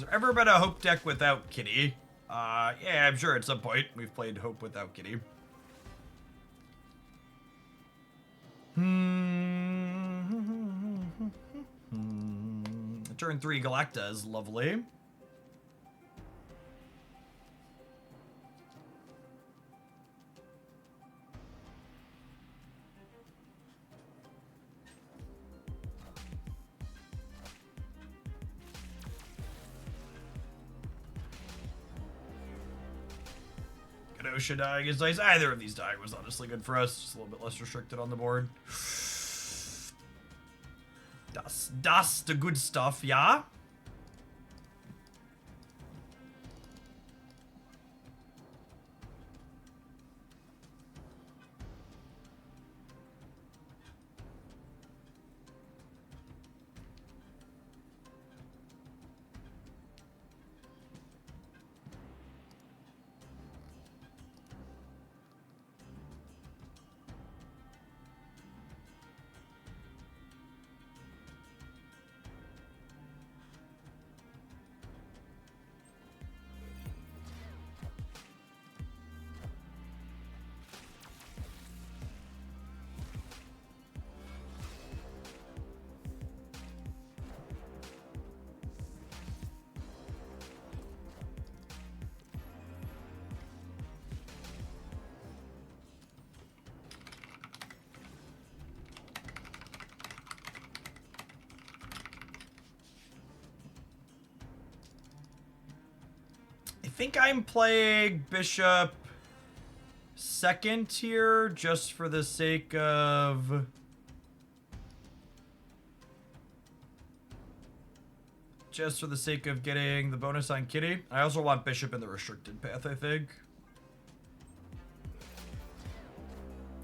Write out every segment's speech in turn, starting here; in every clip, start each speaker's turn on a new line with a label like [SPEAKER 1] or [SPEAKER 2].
[SPEAKER 1] Has there ever been a Hope deck without Kitty? Yeah, I'm sure at some point we've played Hope without Kitty. Turn 3 Galacta is lovely. Kenosha dying is nice. Either of these dying was honestly good for us. Just a little bit less restricted on the board. Das the good stuff, yeah? I think I'm playing Bishop second here, just for the sake of... getting the bonus on Kitty. I also want Bishop in the restricted path, I think.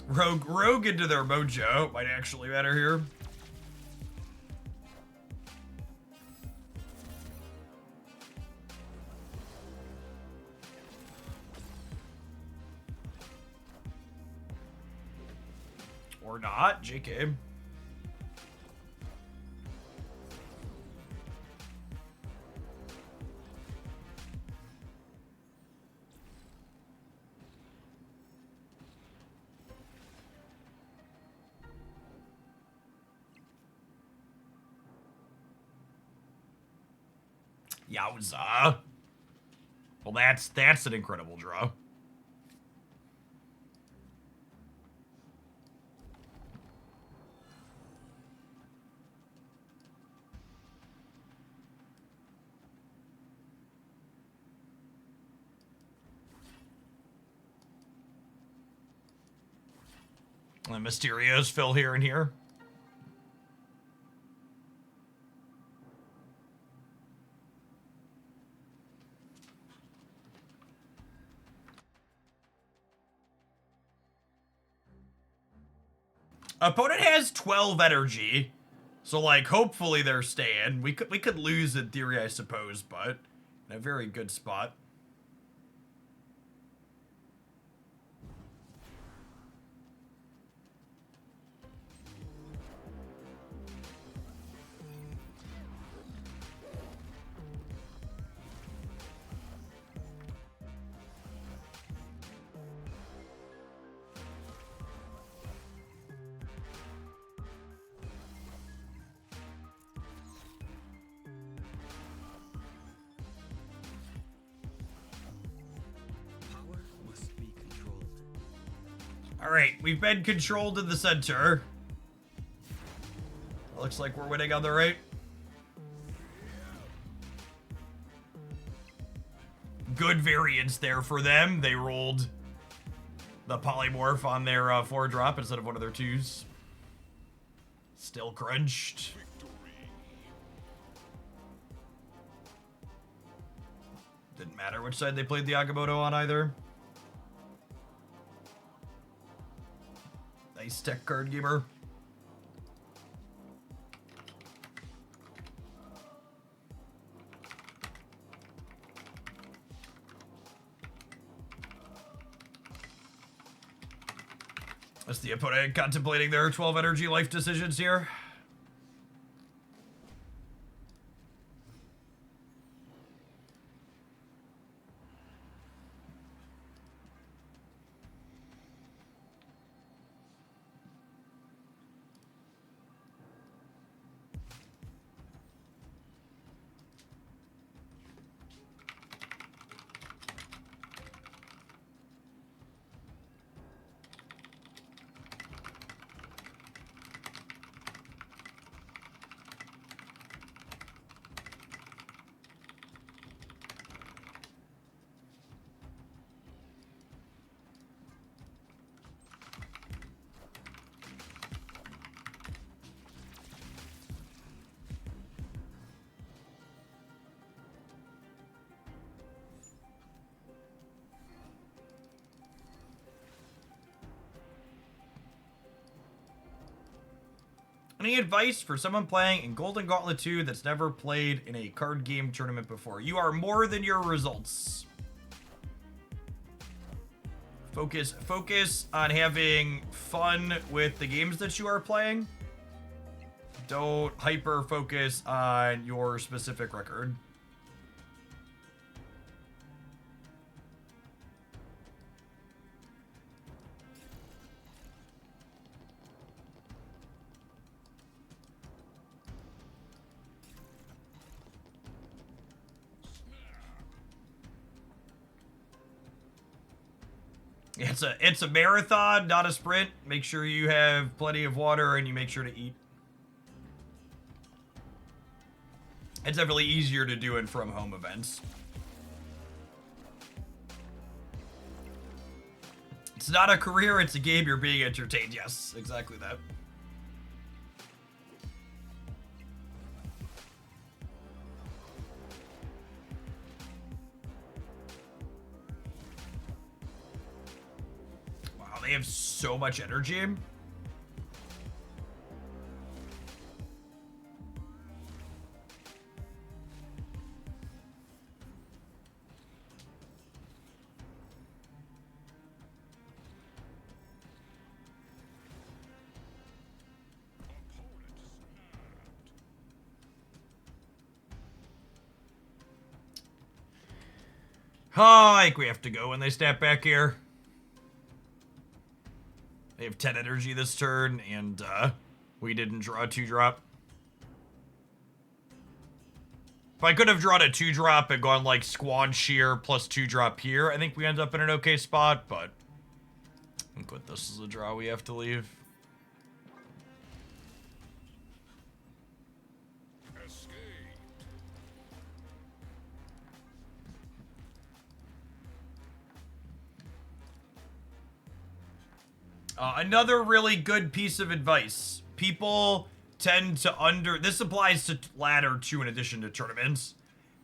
[SPEAKER 1] Rogue into their mojo might actually matter here. Or not, JK. Yowza. Well, that's an incredible draw. And Mysterios fill here and here. Opponent has 12 energy, so like hopefully they're staying. We could lose in theory, I suppose, but in a very good spot. Alright, we've been controlled in the center. Looks like we're winning on the right. Good variance there for them. They rolled the polymorph on their 4-drop instead of one of their 2s. Still crunched. Didn't matter which side they played the Agamotto on either. Nice tech card gamer. That's the opponent contemplating their 12 energy life decisions here. Any advice for someone playing in Golden Gauntlet 2 that's never played in a card game tournament before? You are more than your results. Focus on having fun with the games that you are playing. Don't hyper focus on your specific record. It's a marathon, not a sprint. Make sure you have plenty of water and you make sure to eat. It's definitely easier to do it from home events. It's not a career, it's a game. You're being entertained. Yes, exactly that. Wow, they have so much energy. Oh, I think we have to go when they step back here. They have 10 energy this turn, and we didn't draw a 2-drop. If I could have drawn a 2-drop and gone like Squanch here plus 2-drop here, I think we end up in an okay spot, but I think with this is a draw we have to leave. Another really good piece of advice. People tend to this applies to ladder too in addition to tournaments.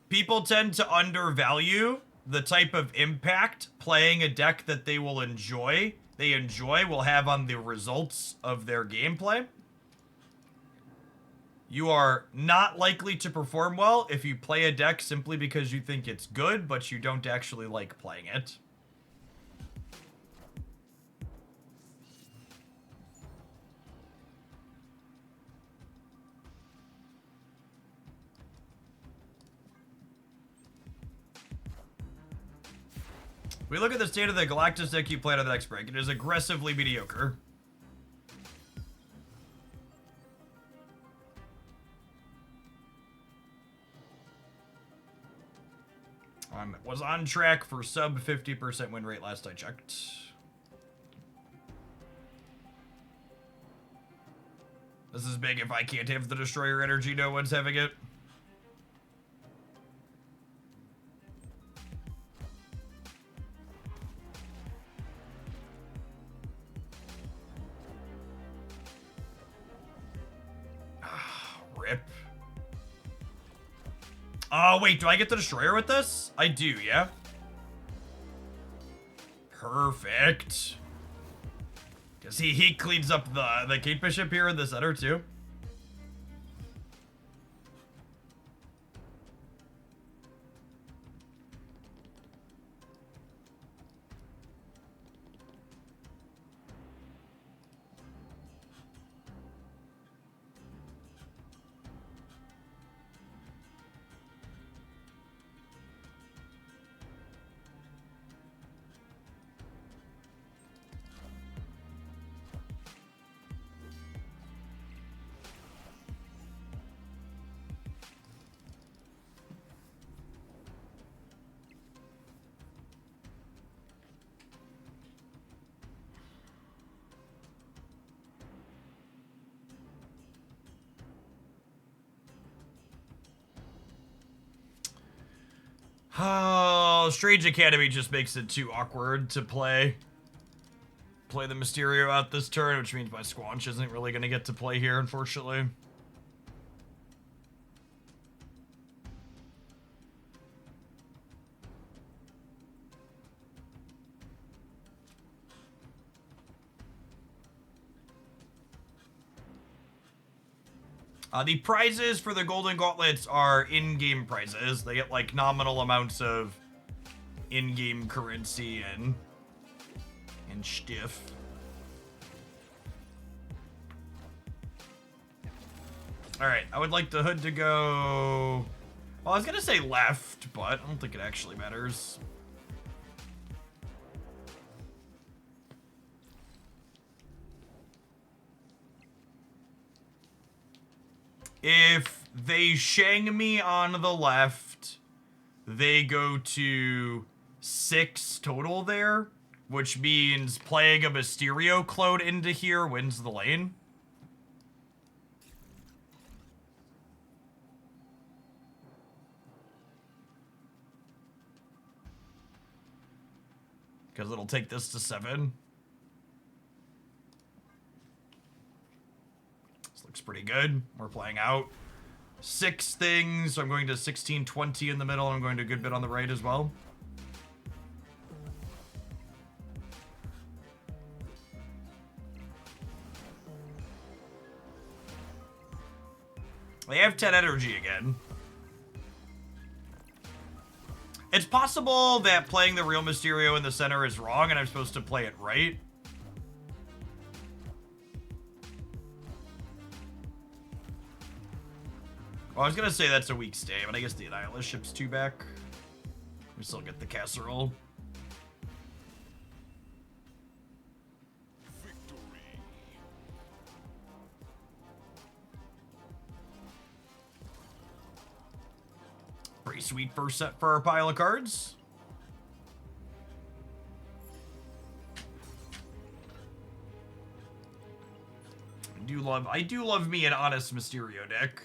[SPEAKER 1] People tend to undervalue the type of impact playing a deck that they will will have on the results of their gameplay. You are not likely to perform well if you play a deck simply because you think it's good, but you don't actually like playing it. We look at the state of the Galactus deck you played on the next break. It is aggressively mediocre. Was on track for sub 50% win rate last I checked. This is big if I can't have the Destroyer energy, no one's having it. Rip. Oh, wait, do I get the Destroyer with this? I do, yeah? Perfect. Because he cleans up the Kate Bishop here in the center, too. Oh, Strange Academy just makes it too awkward to play the Mysterio out this turn, which means my Squanch isn't really going to get to play here, unfortunately. The prizes for the Golden Gauntlets are in-game prizes. They get, like, nominal amounts of in-game currency and stiff. Alright, I would like the hood to go... Well, I was gonna say left, but I don't think it actually matters. If they shang me on the left, they go to 6 total there, which means playing a Mysterio clone into here wins the lane. Because it'll take this to 7. This looks pretty good. We're playing out 6 things. So I'm going to 16, 20 in the middle, and I'm going to a good bit on the right as well. They have 10 energy again. It's possible that playing the real Mysterio in the center is wrong and I'm supposed to play it right. Well, I was gonna say that's a weak stay, but I guess the Annihilus ship's 2 back. We still get the casserole. Pretty sweet first set for our pile of cards. I do love me an honest Mysterio deck.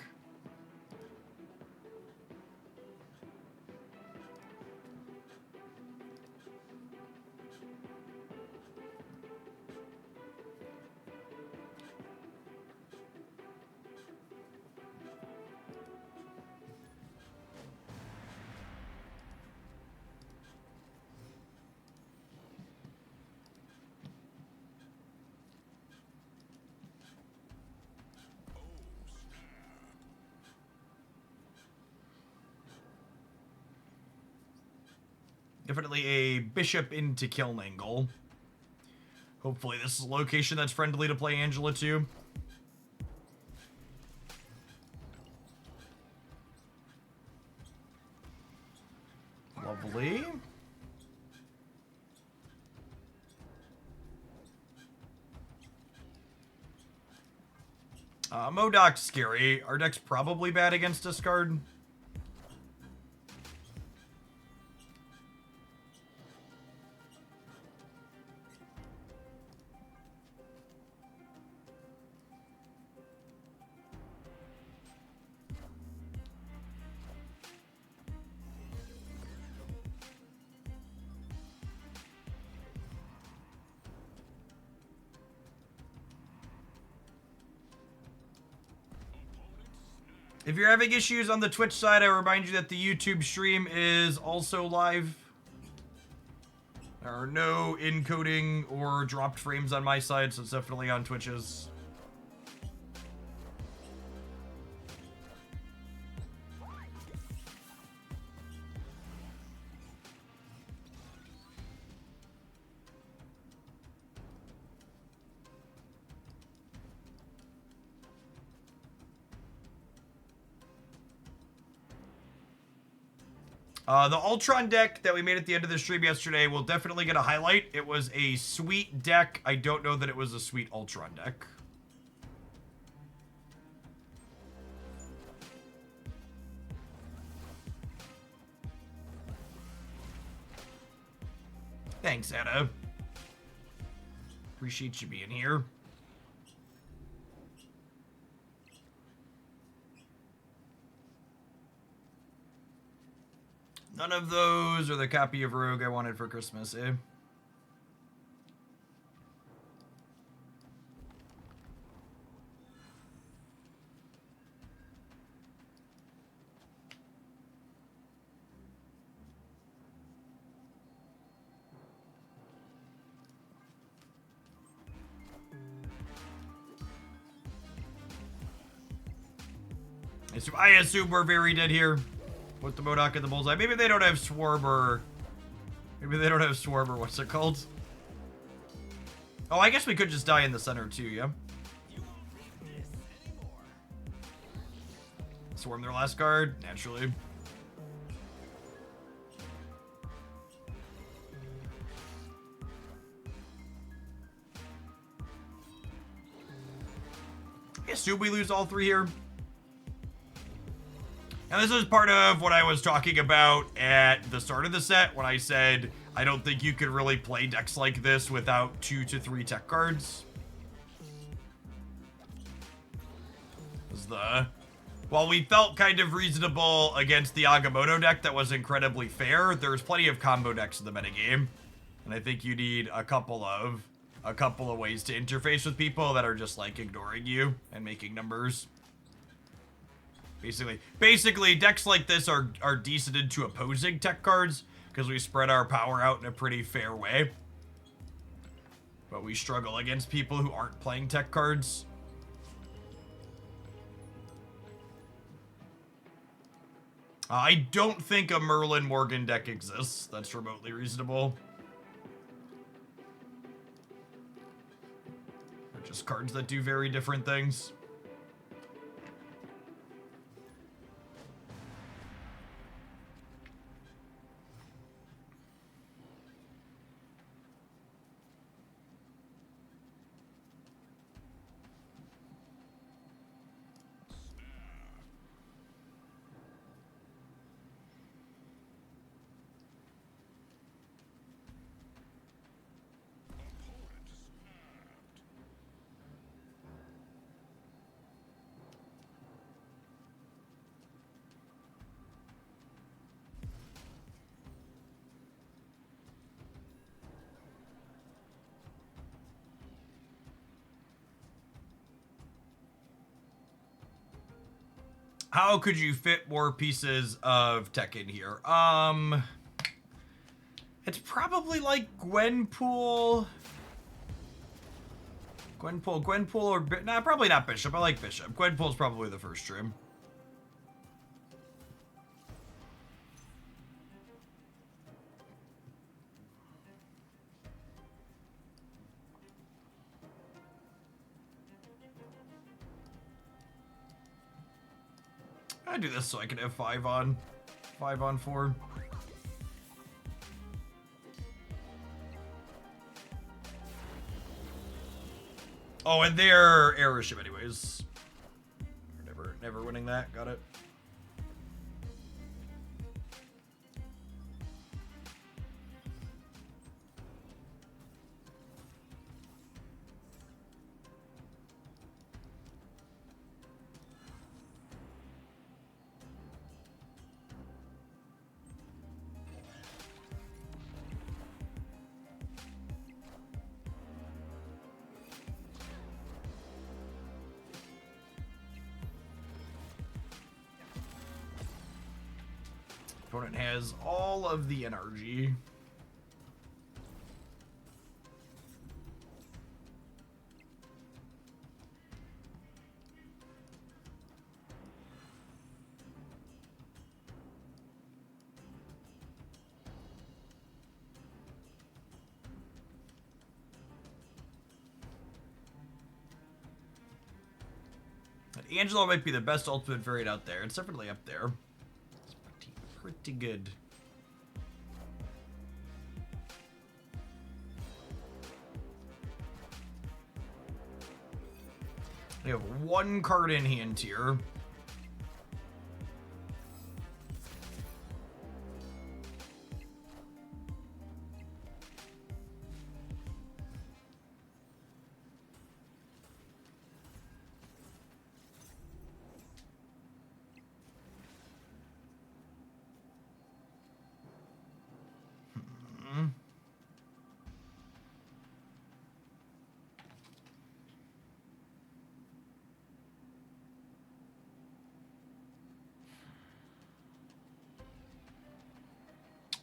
[SPEAKER 1] Definitely a bishop into kill angle. Hopefully this is a location that's friendly to play Angela to. Lovely. Modoc's scary. Our deck's probably bad against discard. If you're having issues on the Twitch side, I remind you that the YouTube stream is also live. There are no encoding or dropped frames on my side, so it's definitely on Twitch's. The Ultron deck that we made at the end of the stream yesterday will definitely get a highlight. It was a sweet deck. I don't know that it was a sweet Ultron deck. Thanks, Anna. Appreciate you being here. None of those are the copy of Rogue I wanted for Christmas, eh? I assume we're very dead here. With the Modok and the Bullseye. Maybe they don't have Swarm or... Maybe they don't have Swarm or what's it called? Oh, I guess we could just die in the center too, yeah? Swarm their last card, naturally. I assume we lose all three here. And this is part of what I was talking about at the start of the set when I said I don't think you could really play decks like this without 2 to 3 tech cards. While we felt kind of reasonable against the Agamotto deck that was incredibly fair, there's plenty of combo decks in the metagame. And I think you need a couple of ways to interface with people that are just like ignoring you and making numbers. Basically, decks like this are decent into opposing tech cards because we spread our power out in a pretty fair way. But we struggle against people who aren't playing tech cards. I don't think a Merlin Morgan deck exists. That's remotely reasonable. They're just cards that do very different things. How could you fit more pieces of tech in here? It's probably like Gwenpool. Gwenpool or... Nah, probably not Bishop. I like Bishop. Gwenpool's probably the first stream. I do this so I can have 5 on 4. Oh, and they're airship anyways. We're never winning that. Got it. Opponent has all of the energy. Angelo might be the best ultimate variant out there. It's definitely up there. Pretty good. We have 1 card in hand here.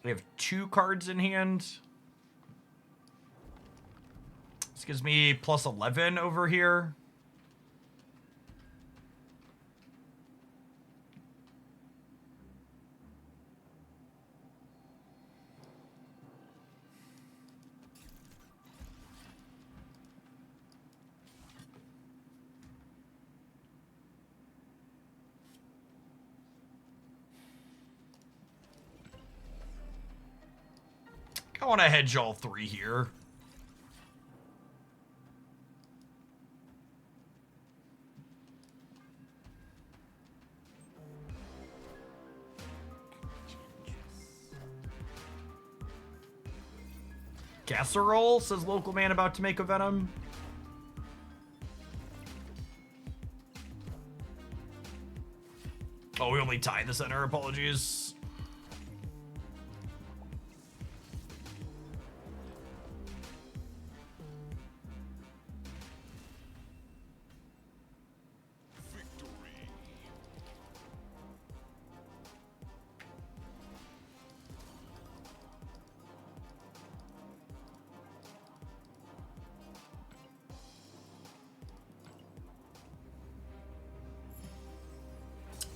[SPEAKER 1] We have 2 cards in hand. This gives me plus 11 over here. want to hedge all three here. Casserole, says local man about to make a Venom. Oh, we only tied the center, apologies.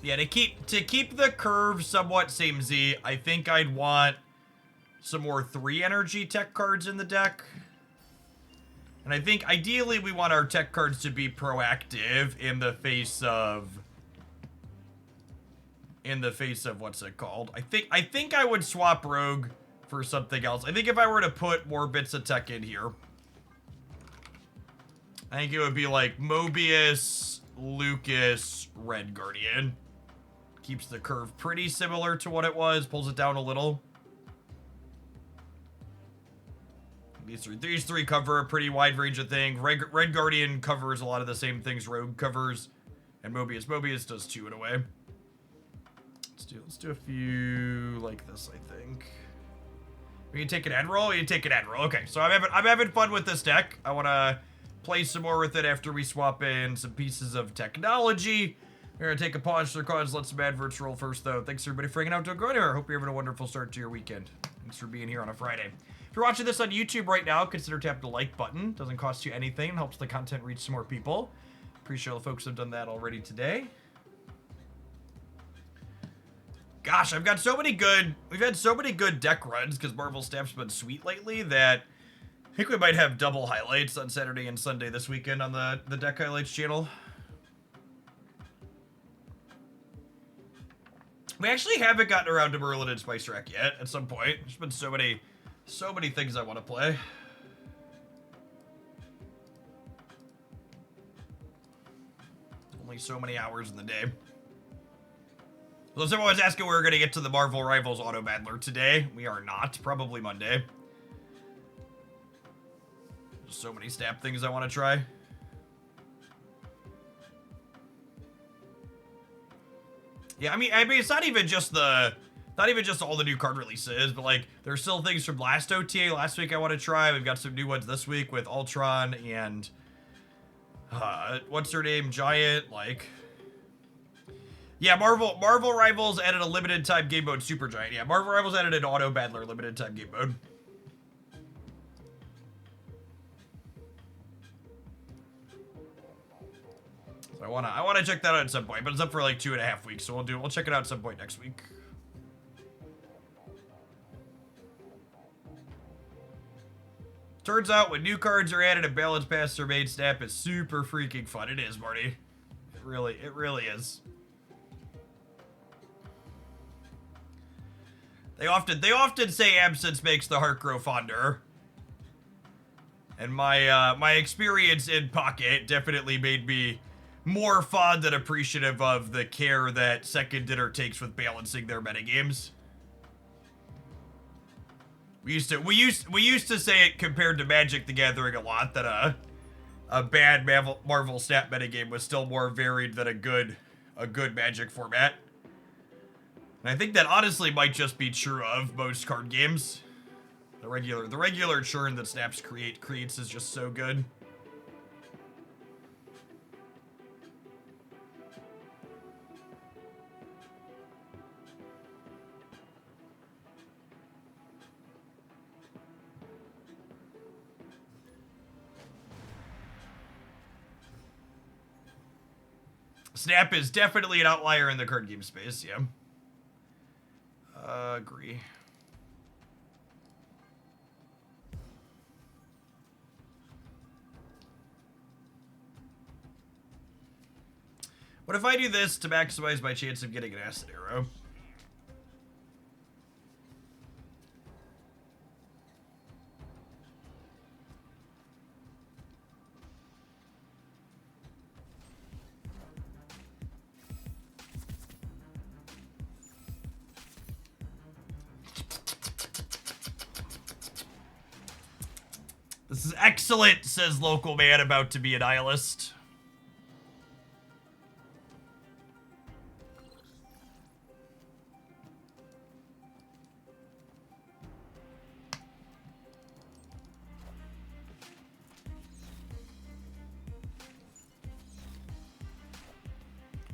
[SPEAKER 1] Yeah, to keep the curve somewhat samey, I think I'd want some more 3 energy tech cards in the deck. And I think ideally we want our tech cards to be proactive in the face of what's it called? I think I would swap Rogue for something else. I think if I were to put more bits of tech in here, I think it would be like Mobius, Lucas, Red Guardian. Keeps the curve pretty similar to what it was, pulls it down a little. These three cover a pretty wide range of things. Red Guardian covers a lot of the same things Rogue covers, and Mobius does too in a way. Let's do a few like this, I think. We can take an Admiral. You can take an Admiral. Okay, so I'm having fun with this deck. I want to play some more with it after we swap in some pieces of technology. We're going to take a pause for cards, let some adverts roll first, though. Thanks, everybody, for hanging out. Don't go anywhere. Hope you're having a wonderful start to your weekend. Thanks for being here on a Friday. If you're watching this on YouTube right now, consider tapping the like button. Doesn't cost you anything. Helps the content reach some more people. Appreciate all the folks who have done that already today. Gosh, I've got so many good... We've had so many good deck runs because Marvel Snap's been sweet lately that I think we might have double highlights on Saturday and Sunday this weekend on the Deck Highlights channel. We actually haven't gotten around to Merlin and Spice Rack yet at some point. There's been so many things I want to play. Only so many hours in the day. So someone was asking where we're going to get to the Marvel Rivals Auto Battler today. We are not. Probably Monday. There's so many Snap things I want to try. Yeah, I mean, it's not even just all the new card releases, but like there's still things from last OTA last week I want to try. We've got some new ones this week with Ultron and what's her name, Giant. Like, yeah, Marvel Rivals added a limited time game mode, Super Giant. Yeah, Marvel Rivals added an Auto Battler limited time game mode. I wanna check that out at some point, but it's up for like 2.5 weeks, so we'll check it out at some point next week. Turns out when new cards are added and balance passes are made, Snap is super freaking fun. It is, Marty. It really is. They often say absence makes the heart grow fonder. And my experience in Pocket definitely made me more fond and appreciative of the care that Second Dinner takes with balancing their metagames. We used to say it compared to Magic the Gathering a lot, that a bad Marvel Snap metagame was still more varied than a good Magic format. And I think that honestly might just be true of most card games. The regular churn that Snaps creates is just so good. Snap is definitely an outlier in the card game space, yeah. Agree. What if I do this to maximize my chance of getting an acid arrow? This is excellent, says local man about to be a nihilist.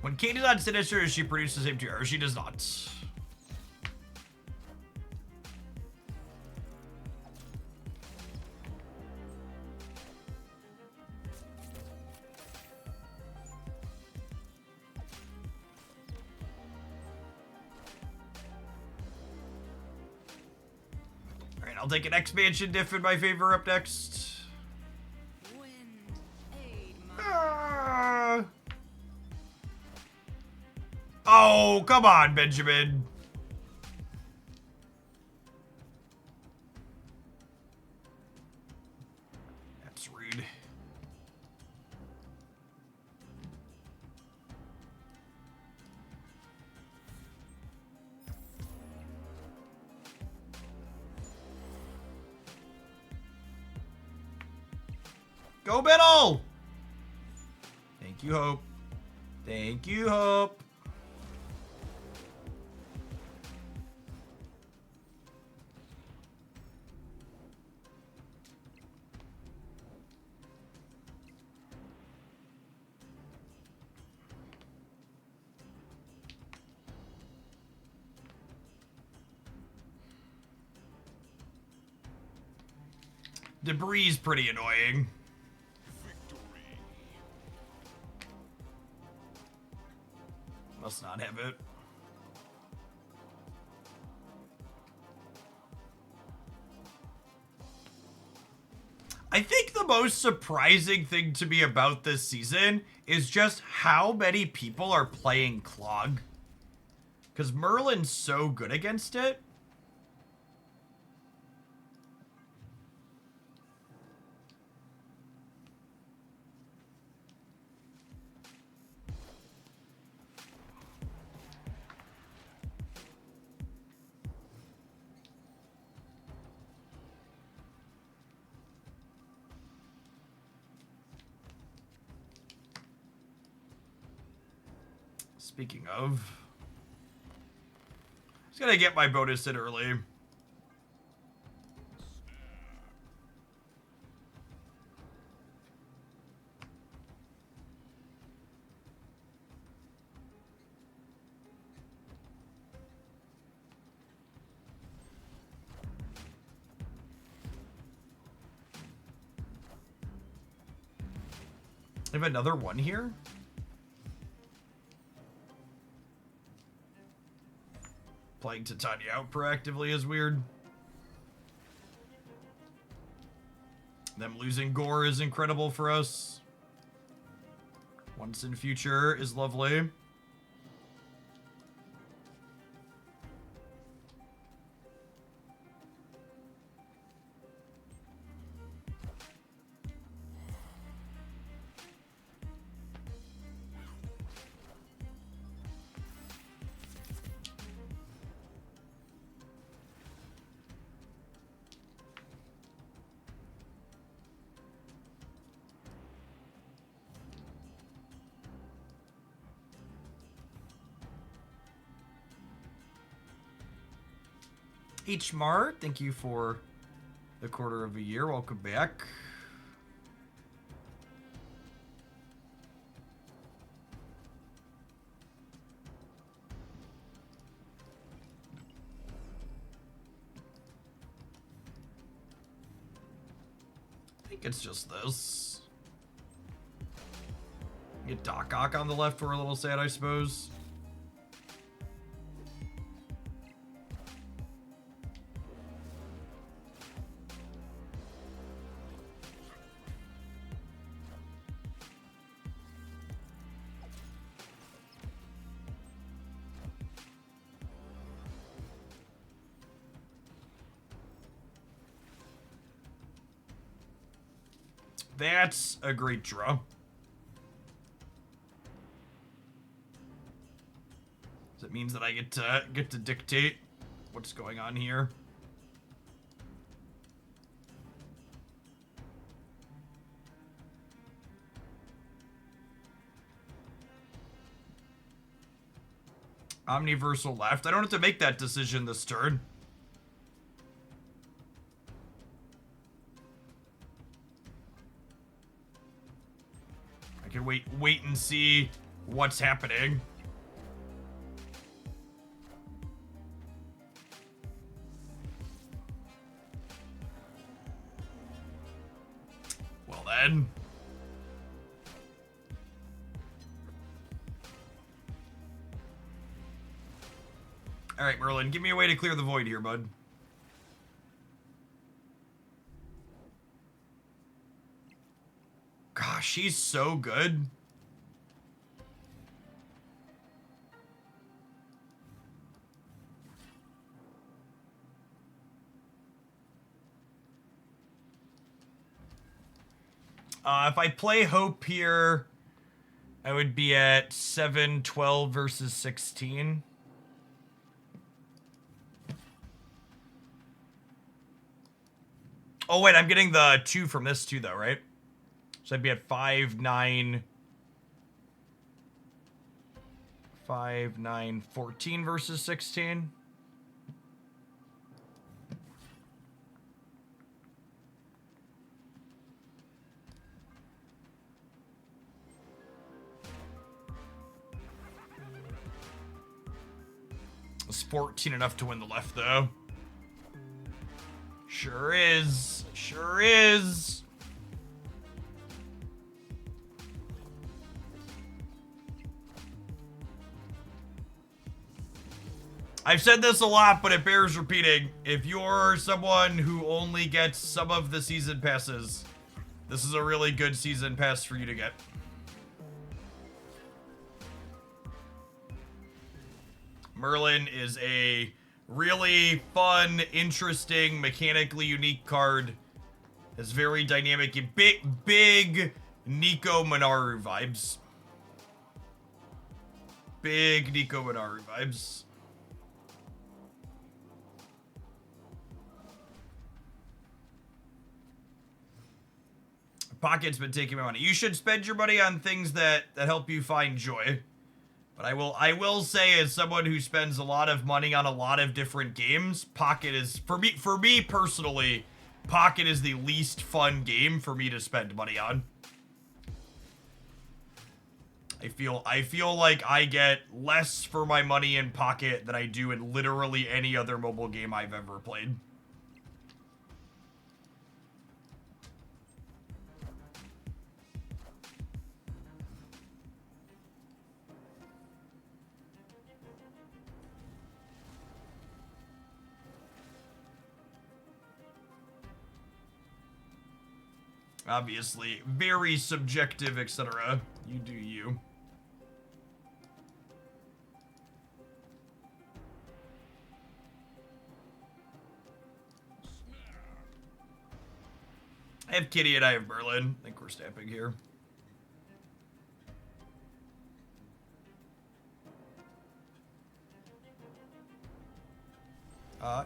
[SPEAKER 1] When Kate is on Sinister, does she produce the same tier? Or she does not. Alright, I'll take an expansion diff in my favor up next. Oh, come on, Benjamin. That's rude. Go, Biddle! Thank you, Hope. Thank you, Hope. Debris is pretty annoying. Must not have it. I think the most surprising thing to me about this season is just how many people are playing Clog. Because Merlin's so good against it. Speaking of, just gotta get my bonus in early. I have another one here. Playing Titania out proactively is weird. Them losing Gore is incredible for us. Once in future is lovely. H Mart, thank you for the quarter of a year. Welcome back. I think it's just this. Get Doc Ock on the left, we're a little sad, I suppose. That's a great draw. So it means that I get to dictate what's going on here. Omniversal left. I don't have to make that decision this turn. I can wait and see what's happening. Well then. Alright, Merlin, give me a way to clear the void here, bud. Gosh, she's so good. If I play Hope here, I would be at 7-12 versus 16. Oh, wait, I'm getting the 2 from this too, though, right? So I'd be at 5-9... 5-9-14 versus 16. It's 14 enough to win the left, though. Sure is. Sure is. I've said this a lot, but it bears repeating. If you're someone who only gets some of the season passes, this is a really good season pass for you to get. Merlin is a really fun, interesting, mechanically unique card. It's very dynamic. Big Nico Minaru vibes. Big Nico Minaru vibes. Pocket's been taking my money. You should spend your money on things that help you find joy. But I will say, as someone who spends a lot of money on a lot of different games, Pocket is, for me personally, Pocket is the least fun game for me to spend money on. I feel like I get less for my money in Pocket than I do in literally any other mobile game I've ever played. Obviously, very subjective, etc. You do you. I have Kitty and I have Merlin. I think we're stamping here.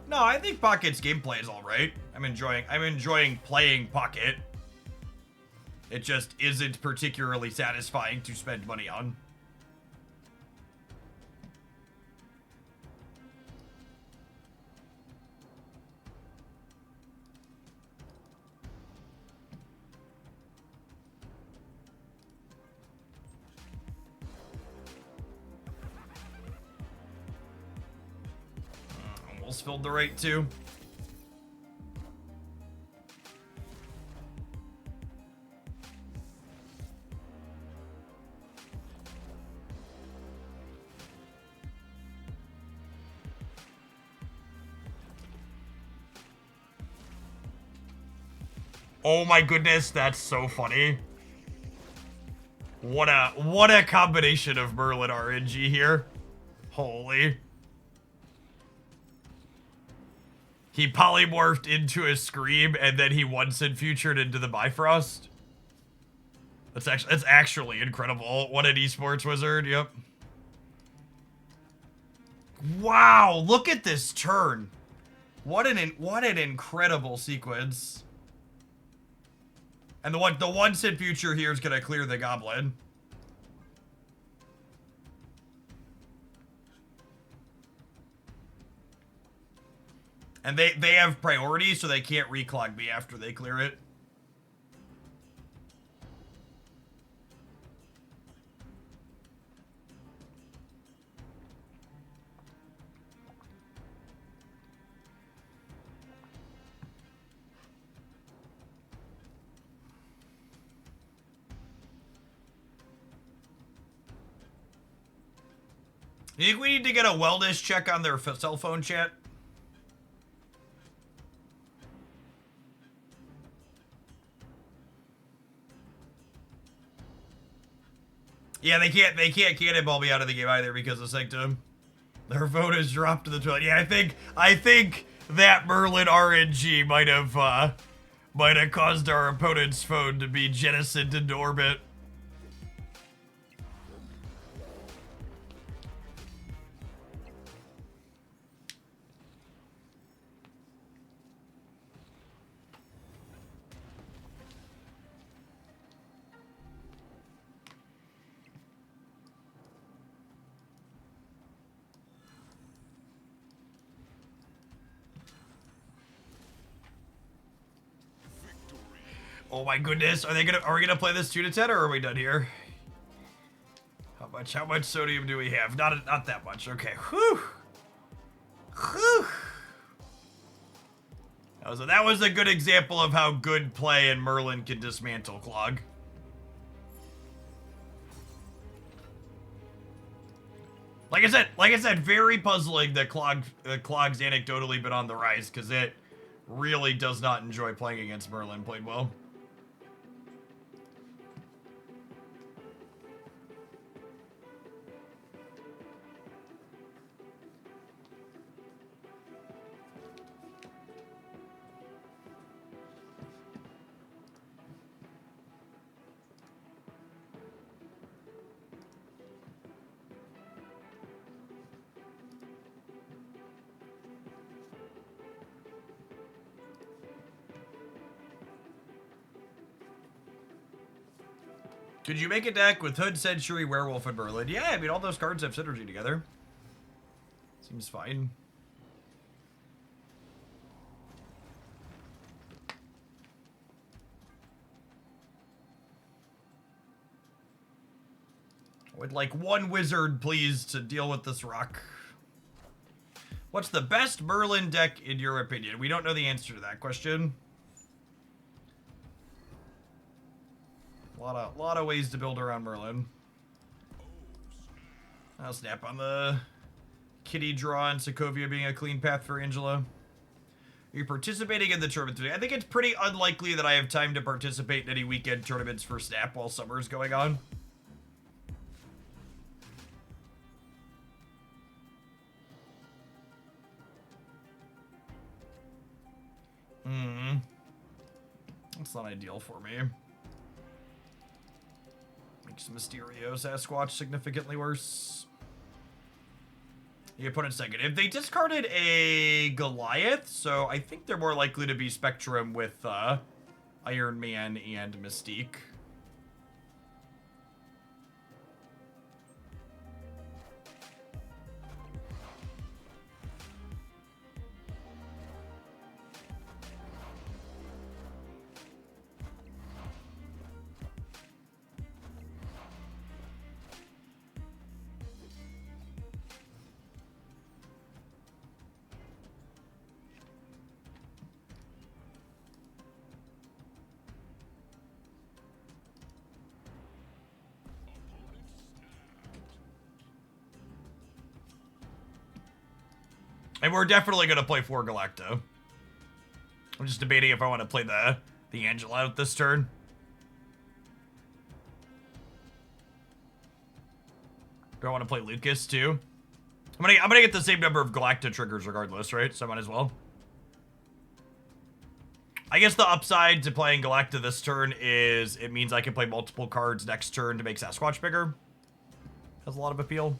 [SPEAKER 1] No, I think Pocket's gameplay is alright. I'm enjoying playing Pocket. It just isn't particularly satisfying to spend money on. Almost filled the rate too. Oh my goodness, that's so funny. What a combination of Merlin RNG here. Holy. He polymorphed into a Scream and then he once-in futured into the Bifrost. That's actually incredible. What an esports wizard, yep. Wow, look at this turn. What an incredible sequence. And the once-in future here is gonna clear the goblin. And they have priority, so they can't reclog me after they clear it. You think we need to get a wellness check on their cell phone chat? Yeah, they can't cannonball me out of the game either because of Sanctum. Their phone is dropped to the toilet. Yeah, I think that Merlin RNG might have caused our opponent's phone to be jettisoned into orbit. Oh my goodness, are we gonna play this 2-10 or are we done here? How much sodium do we have? Not that much. Okay. Whew. Whew. That was a good example of how good play and Merlin can dismantle Clog. Like I said, very puzzling that Clog's anecdotally been on the rise, because it really does not enjoy playing against Merlin. Played well. Could you make a deck with Hood, Century, Werewolf, and Merlin? Yeah, I mean, all those cards have synergy together. Seems fine. I would like one wizard, please, to deal with this rock. What's the best Merlin deck, in your opinion? We don't know the answer to that question. A lot of ways to build around Merlin. I'll snap on the kitty draw and Sokovia being a clean path for Angela. Are you participating in the tournament today? I think it's pretty unlikely that I have time to participate in any weekend tournaments for Snap while summer's going on. That's not ideal for me. Makes Mysterio Sasquatch significantly worse. The opponent's second. If they discarded a Goliath, so I think they're more likely to be Spectrum with Iron Man and Mystique. And we're definitely going to play 4 Galacto. I'm just debating if I want to play the Angela out this turn. Do I want to play Lucas too? I'm gonna get the same number of Galacta triggers regardless, right? So I might as well. I guess the upside to playing Galacta this turn is it means I can play multiple cards next turn to make Sasquatch bigger. Has a lot of appeal.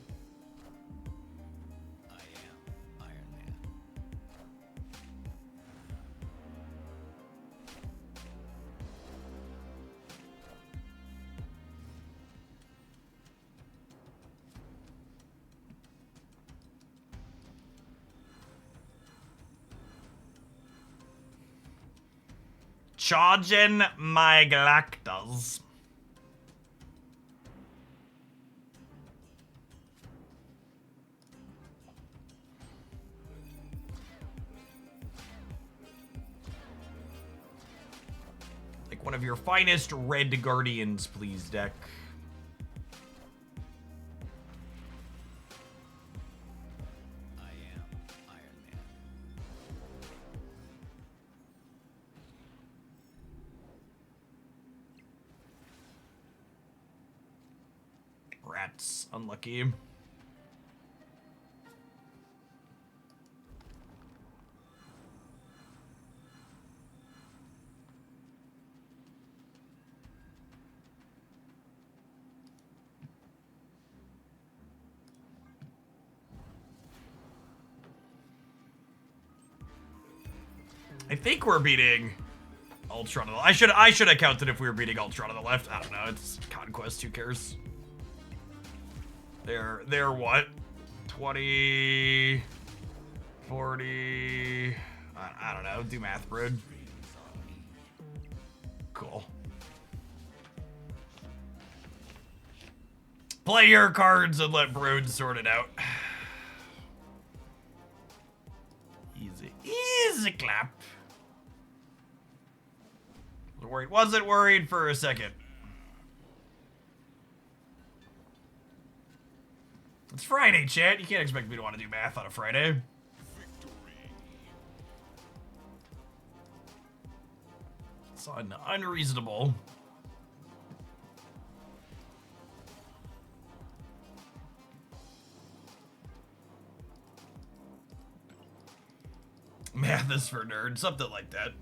[SPEAKER 1] Charging my Galactus. Like one of your finest red guardians, please, deck. Rats. Unlucky. I think we're beating Ultron on the left. I should have counted if we were beating Ultron on the left. I don't know. It's Conquest. Who cares? They're what? 20, 40. I don't know. Do math, Brood. Cool. Play your cards and let Brood sort it out. Easy. Easy clap. Wasn't worried for a second. It's Friday, chat. You can't expect me to want to do math on a Friday. It's unreasonable. Math is for nerds, something like that.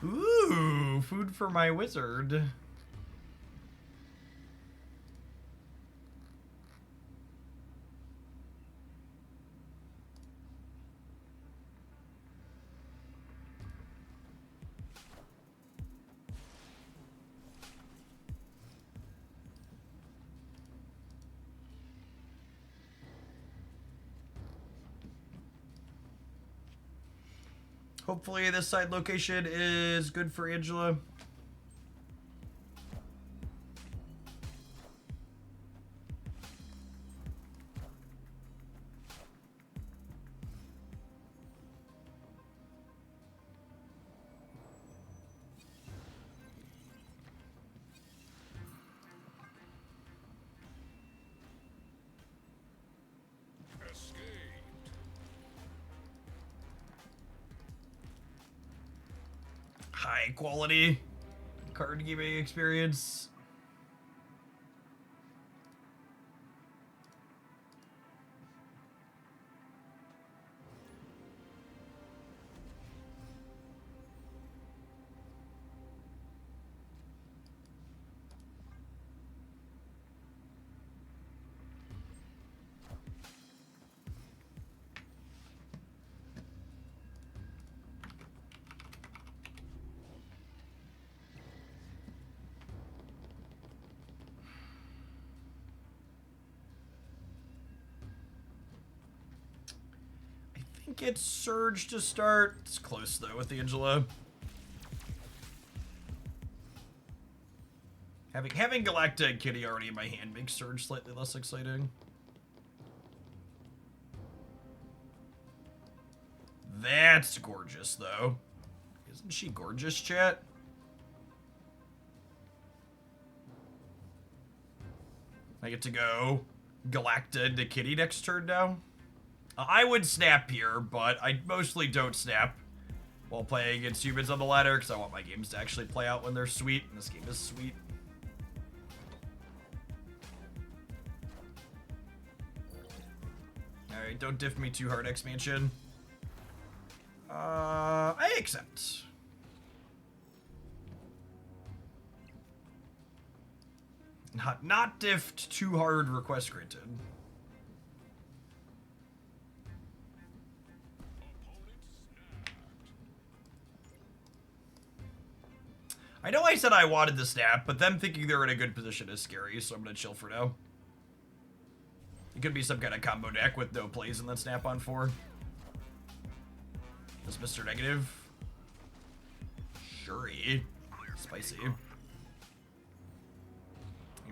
[SPEAKER 1] Ooh, food for my wizard. Hopefully this side location is good for Angela. High quality card gaming experience. Get Surge to start. It's close though with Angela. Having Galacta and Kitty already in my hand makes Surge slightly less exciting. That's gorgeous though. Isn't she gorgeous, chat? I get to go Galacta into Kitty next turn now. I would snap here, but I mostly don't snap while playing against humans on the ladder because I want my games to actually play out when they're sweet, and this game is sweet. Alright, don't diff me too hard, expansion. I accept. Not diffed, too hard, request granted. I know I said I wanted the snap, but them thinking they're in a good position is scary, so I'm gonna chill for now. It could be some kind of combo deck with no plays and then snap on 4. Is Mr. Negative? Sure. Spicy. I'm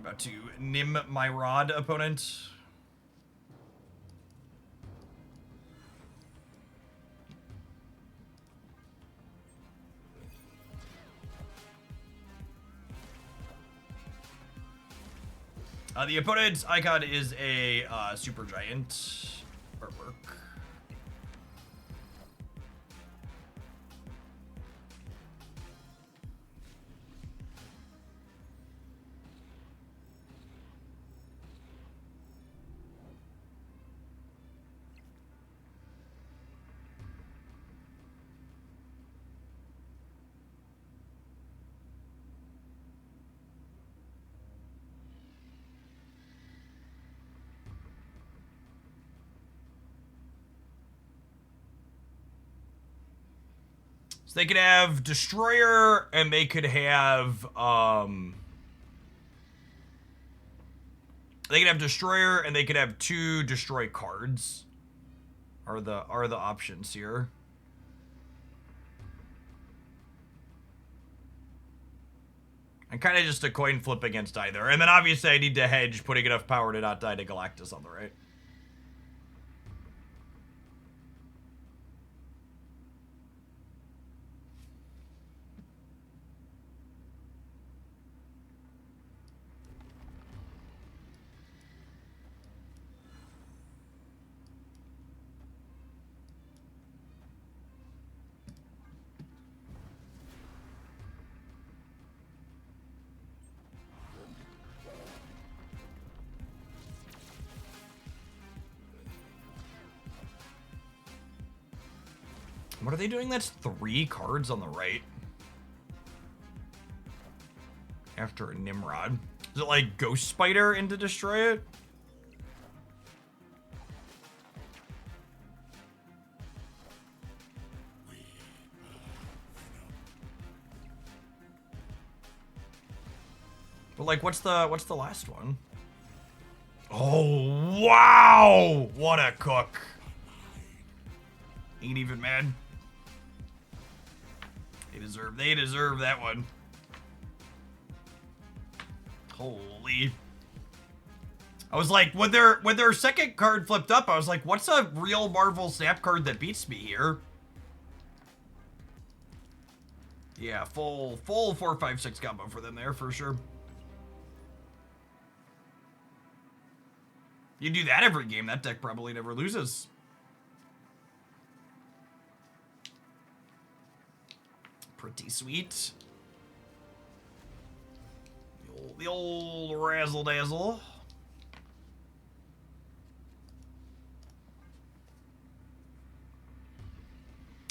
[SPEAKER 1] about to nim my rod opponent. The opponent's icon is a super giant artwork. So they could have Destroyer, and they could have Destroyer, and they could have 2 Destroy cards. Are the options here? And kind of just a coin flip against either. And then obviously I need to hedge, putting enough power to not die to Galactus on the right. What are they doing? That's 3 cards on the right. After a Nimrod. Is it like Ghost Spider in to destroy it? But like, what's the last one? Oh, wow! What a cook. Ain't even mad. They deserve that one. Holy. I was like, when their second card flipped up, I was like, what's a real Marvel Snap card that beats me here? Yeah, full 4, 5, 6 combo for them there, for sure. You do that every game, that deck probably never loses. Pretty sweet. The old razzle dazzle.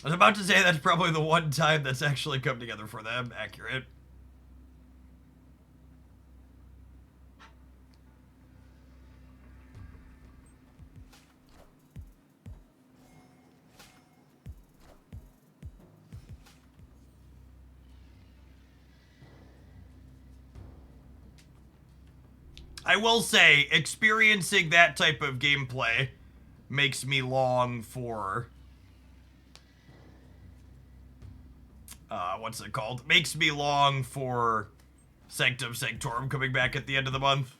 [SPEAKER 1] I was about to say that's probably the one time that's actually come together for them. Accurate. I will say, experiencing that type of gameplay makes me long for... what's it called? Makes me long for Sanctum Sanctorum coming back at the end of the month.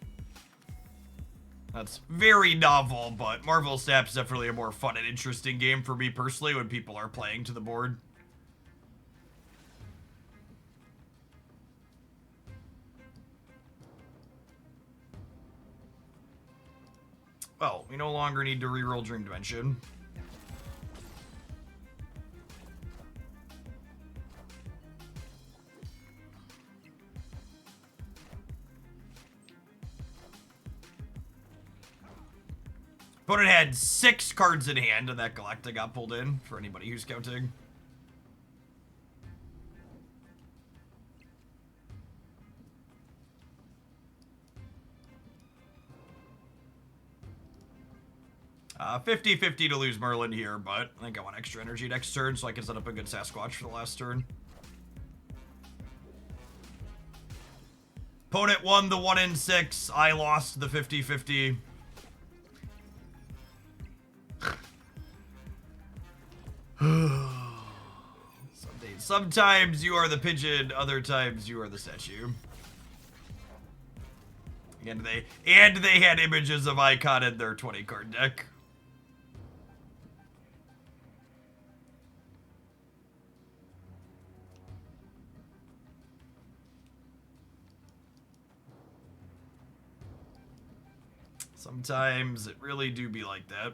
[SPEAKER 1] That's very novel, but Marvel Snap's definitely a more fun and interesting game for me personally when people are playing to the board. Well, we no longer need to reroll Dream Dimension. Opponent had 6 cards in hand, and that Galacta got pulled in, for anybody who's counting. 50-50 to lose Merlin here, but I think I want extra energy next turn so I can set up a good Sasquatch for the last turn. Opponent won the 1 in 6. I lost the 50-50. Sometimes you are the pigeon, other times you are the statue. And they had images of Icon in their 20 card deck. Sometimes it really do be like that.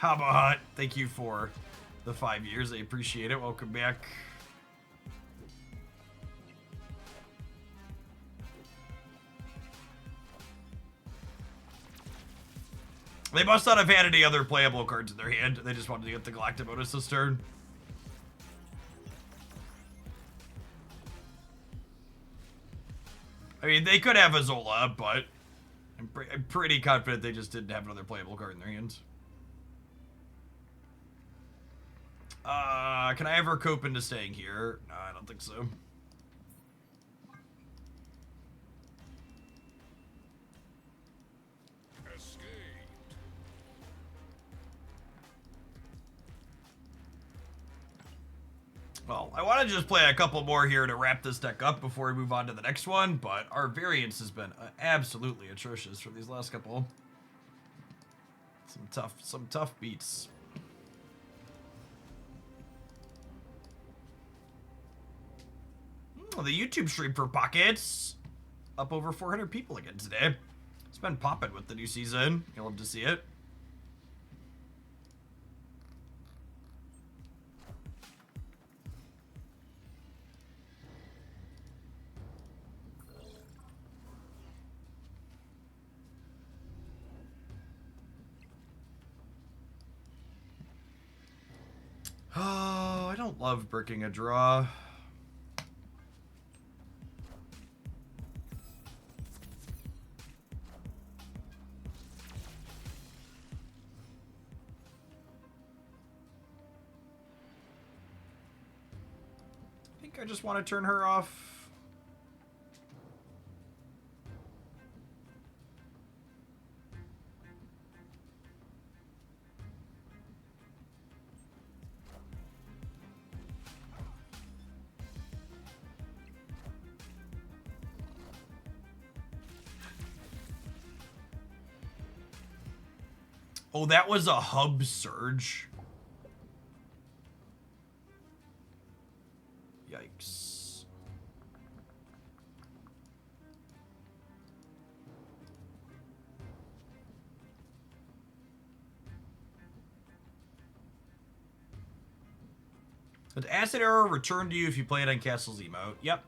[SPEAKER 1] Haba, thank you for the 5 years. I appreciate it. Welcome back. They must not have had any other playable cards in their hand. They just wanted to get the Galactic bonus this turn. I mean, they could have a Zola, but I'm pretty confident they just didn't have another playable card in their hands. Can I ever cope into staying here? No, I don't think so. Well, I want to just play a couple more here to wrap this deck up before we move on to the next one, but our variance has been absolutely atrocious for these last couple. Some tough beats. Oh, the YouTube stream for Pockets up over 400 people again today. It's been popping with the new season. You'll love to see it. Oh, I don't love bricking a draw. I think I just want to turn her off. Oh, that was a hub surge. Yikes. Did Acid Arrow return to you if you play it on Castle's emote? Yep.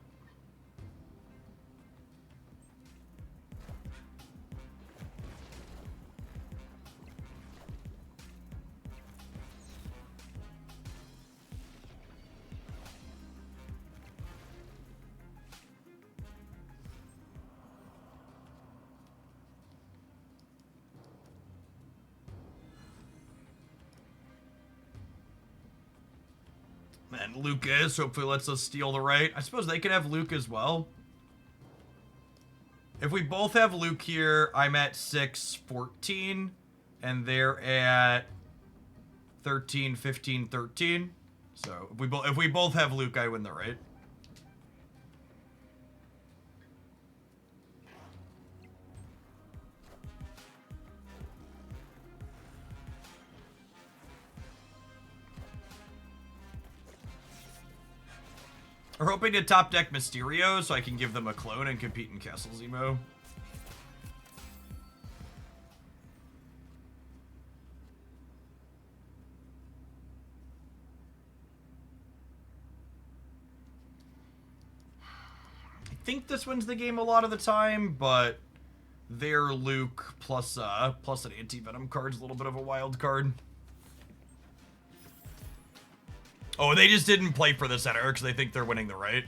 [SPEAKER 1] And Lucas hopefully lets us steal the right. I suppose they could have Luke as well. If we both have Luke here, I'm at 6-14, and they're at 13, 15, 13. So if we both have Luke, I win the right. We're hoping to top deck Mysterio so I can give them a clone and compete in Castle Zemo. I think this wins the game a lot of the time, but their Luke plus an anti-venom card is a little bit of a wild card. Oh, they just didn't play for the center because they think they're winning the right.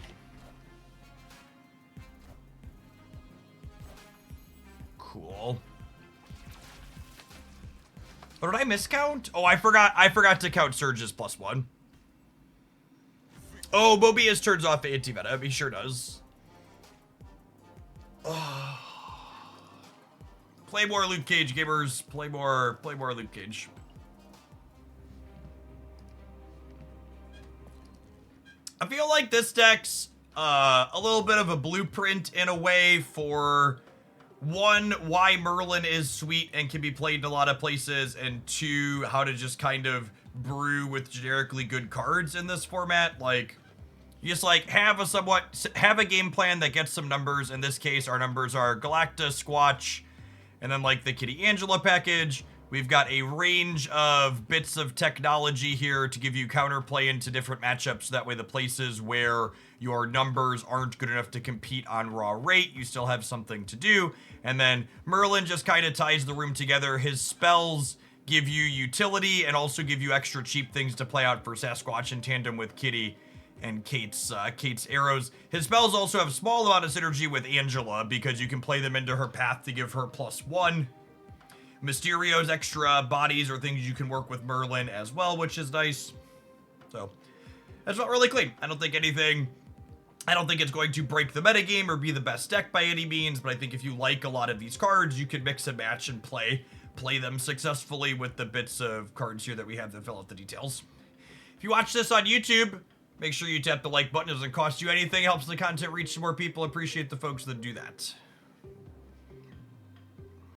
[SPEAKER 1] Or did I miscount? Oh, I forgot to count Surge's +1. Oh, Mobius turns off anti-meta. He sure does. Oh. Play more Luke Cage, gamers. Play more Luke Cage. I feel like this deck's a little bit of a blueprint in a way for, one, why Merlin is sweet and can be played in a lot of places, and two, how to just kind of brew with generically good cards in this format. Like, you just like have a game plan that gets some numbers. In this case, our numbers are Galacta, Squatch, and then like the Kitty Angela package. We've got a range of bits of technology here to give you counterplay into different matchups. That way the places where your numbers aren't good enough to compete on raw rate, you still have something to do. And then Merlin just kind of ties the room together. His spells give you utility and also give you extra cheap things to play out for Sasquatch in tandem with Kitty and Kate's arrows. His spells also have a small amount of synergy with Angela because you can play them into her path to give her +1. Mysterio's extra bodies are things you can work with Merlin as well, which is nice. So, that's not really clean. I don't think it's going to break the metagame or be the best deck by any means, but I think if you like a lot of these cards, you can mix and match and play them successfully with the bits of cards here that we have that fill out the details. If you watch this on YouTube, make sure you tap the like button. It doesn't cost you anything. It helps the content reach more people. Appreciate the folks that do that.